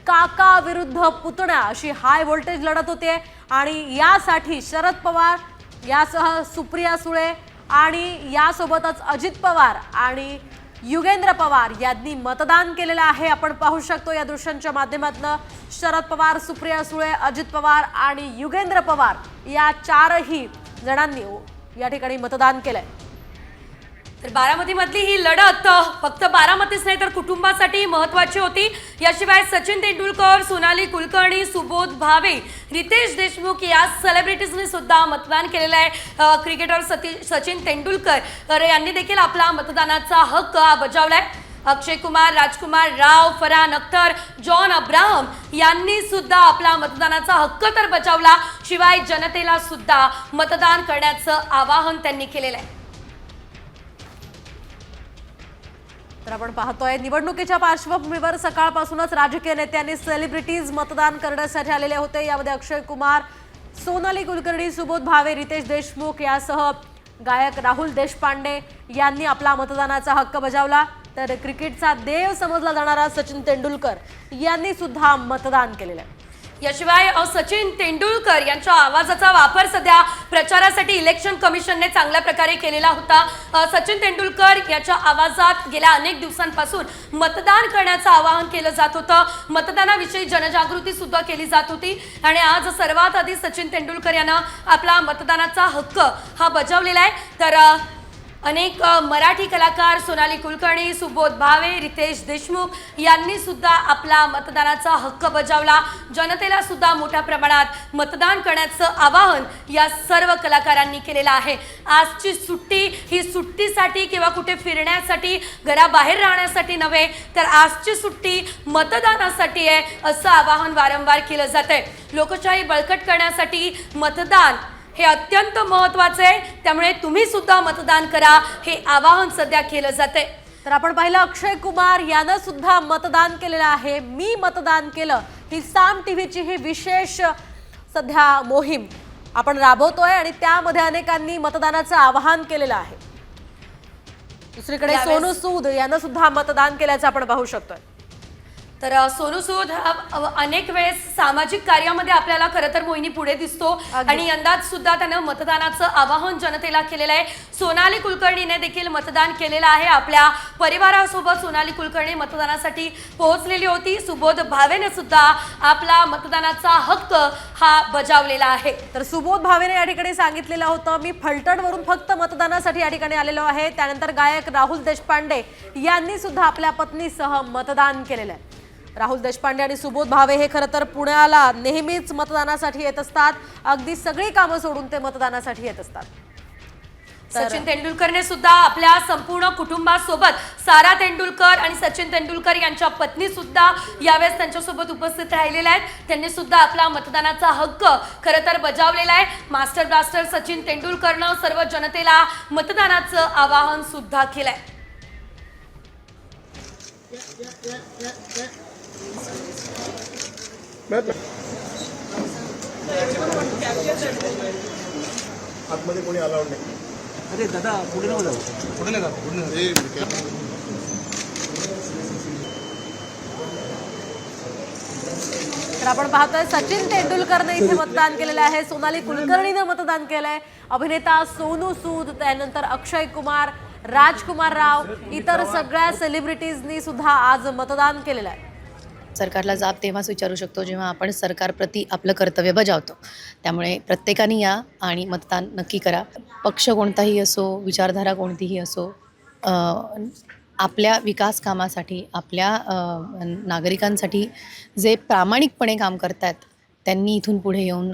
काका विरुद्ध पुतण्या अशी हाय व्होल्टेज लढत होते आणि यासाठी शरद पवार यासह सुप्रिया सुळे आणि यासोबतच अजित पवार आणि युगेंद्र पवार यांनी मतदान केलेलं आहे। आपण पाहू शकतो या दृश्यांच्या माध्यमातून शरद पवार, सुप्रिया सुळे, अजित पवार आणि युगेंद्र पवार या चारही जणांनी या ठिकाणी मतदान केलंय। तर बारामतीमधली ही लढत फक्त बारामतीच नाही तर कुटुंबासाठी महत्त्वाची होती। याशिवाय सचिन तेंडुलकर, सोनाली कुलकर्णी, सुबोध भावे, रितेश देशमुख या सेलिब्रिटीजनी सुद्धा मतदान केलेलं आहे। क्रिकेटर सचिन तेंडुलकर यांनी देखील आपला मतदानाचा हक्क बजावलाय। अक्षय कुमार, राजकुमार राव, फरहान अख्तर, जॉन अब्राहम यांनी सुद्धा आपला मतदानाचा हक्क तर बजावला, शिवाय जनतेला सुद्धा मतदान करण्याचं आवाहन त्यांनी केलेलं आहे। तर आपण पाहतोय निवडणुकीच्या पार्श्वभूमीवर सकाळपासूनच राजकीय नेत्यांनी सेलिब्रिटीज मतदान करण्यासाठी आलेले होते। यामध्ये अक्षय कुमार, सोनाली कुलकर्णी, सुबोध भावे, रितेश देशमुख यासह गायक राहुल देशपांडे यांनी आपला मतदानाचा हक्क बजावला। तर क्रिकेटचा देव समजला जाणारा सचिन तेंडुलकर यांनी सुद्धा मतदान केलेलं आहे। याशिवाय सचिन तेंडुलकर यांच्या आवाजाचा वापर सध्या प्रचारासाठी इलेक्शन कमिशनने चांगल्या प्रकारे केलेला होता। सचिन तेंडुलकर याच्या आवाजात गेल्या अनेक दिवसांपासून मतदान करण्याचं आवाहन केलं जात होतं। मतदानाविषयी जनजागृती सुद्धा केली जात होती आणि आज सर्वात आधी सचिन तेंडुलकर यांना आपला मतदानाचा हक्क हा बजावलेला आहे। तर अनेक मराठी कलाकार सोनाली कुलकर्णी, सुबोध भावे, रितेश देशमुख यांनी सुद्धा आपला मतदानाचा हक्क बजावला। जनतेला सुद्धा मोठ्या प्रमाणात मतदान करण्याचं आवाहन या सर्व कलाकारांनी केलेलं आहे। आजची सुट्टी ही सुट्टीसाठी किंवा कुठे फिरण्यासाठी, घराबाहेर राहण्यासाठी नव्हे तर आजची सुट्टी मतदानासाठी आहे असं आवाहन वारंवार केलं जातंय। लोकशाही बळकट करण्यासाठी मतदान हे अत्यंत महत्त्वाचे आहे, त्यामुळे तुम्ही सुद्धा मतदान करा हे आवाहन सध्या केलं जाते। तर आपण पाहिलं अक्षय कुमार यानं सुद्धा मतदान केलेलं आहे। मी मतदान केलं ही साम टीव्हीची ही विशेष सध्या मोहीम आपण राबवतोय आणि त्यामध्ये अनेकांनी मतदानाचं आवाहन केलेलं आहे। दुसरीकडे सोनू सूद यानं सुद्धा मतदान केल्याचं आपण पाहू शकतोय। तर सोनू सूद अनेक वेळेस सामाजिक कार्यामध्ये आपल्याला खरं तर मोहिनी पुढे दिसतो आणि यंदा सुद्धा त्यानं मतदानाचं आवाहन जनतेला केलेलं आहे। सोनाली कुलकर्णीने देखील मतदान केलेलं आहे। आपल्या परिवारासोबत सोनाली कुलकर्णी मतदानासाठी पोहोचलेली होती। सुबोध भावेने सुद्धा आपला मतदानाचा हक्क हा बजावलेला आहे। तर सुबोध भावेने या ठिकाणी सांगितलेलं होतं मी फलटणवरून फक्त मतदानासाठी या ठिकाणी आलेलो आहे। त्यानंतर गायक राहुल देशपांडे यांनी सुद्धा आपल्या पत्नीसह मतदान केलेलं आहे। राहुल देशपांडे आणि सुबोध भावे हे खरं तर पुण्याला नेहमीच मतदानासाठी येत असतात। अगदी सगळी कामं सोडून ते मतदानासाठी येत असतात। सचिन तेंडुलकरने सुद्धा आपल्या संपूर्ण कुटुंबासोबत सारा तेंडुलकर आणि सचिन तेंडुलकर यांच्या पत्नी सुद्धा यावेळेस त्यांच्यासोबत उपस्थित राहिलेल्या आहेत। त्यांनी सुद्धा आपला मतदानाचा हक्क खरं तर बजावलेला आहे। मास्टर ब्लास्टर सचिन तेंडुलकरनं सर्व जनतेला मतदानाचं आवाहन सुद्धा केलंय। आतमध्ये कोणी अलाउड नाही। अरे दादा पुढे नको जाऊ, पुढे नाही जात, पुढे नाही। तर आपण पाहतोय सचिन तेंडुलकरने इथे मतदान केलेलं आहे। सोनाली कुलकर्णीने मतदान केलंय। अभिनेता सोनू सूद, त्यानंतर अक्षय कुमार, राजकुमार राव, इतर सगळ्या सेलिब्रिटीजनी सुद्धा आज मतदान केलेलं आहे। सरकारला जाब तेव्हाच विचारू शकतो जेव्हा आपण सरकारप्रती आपलं कर्तव्य बजावतो। त्यामुळे प्रत्येकाने या आणि मतदान नक्की करा। पक्ष कोणताही असो, विचारधारा कोणतीही असो, आपल्या विकास कामासाठी, आपल्या नागरिकांसाठी जे प्रामाणिकपणे काम करतात त्यांनी इथून पुढे येऊन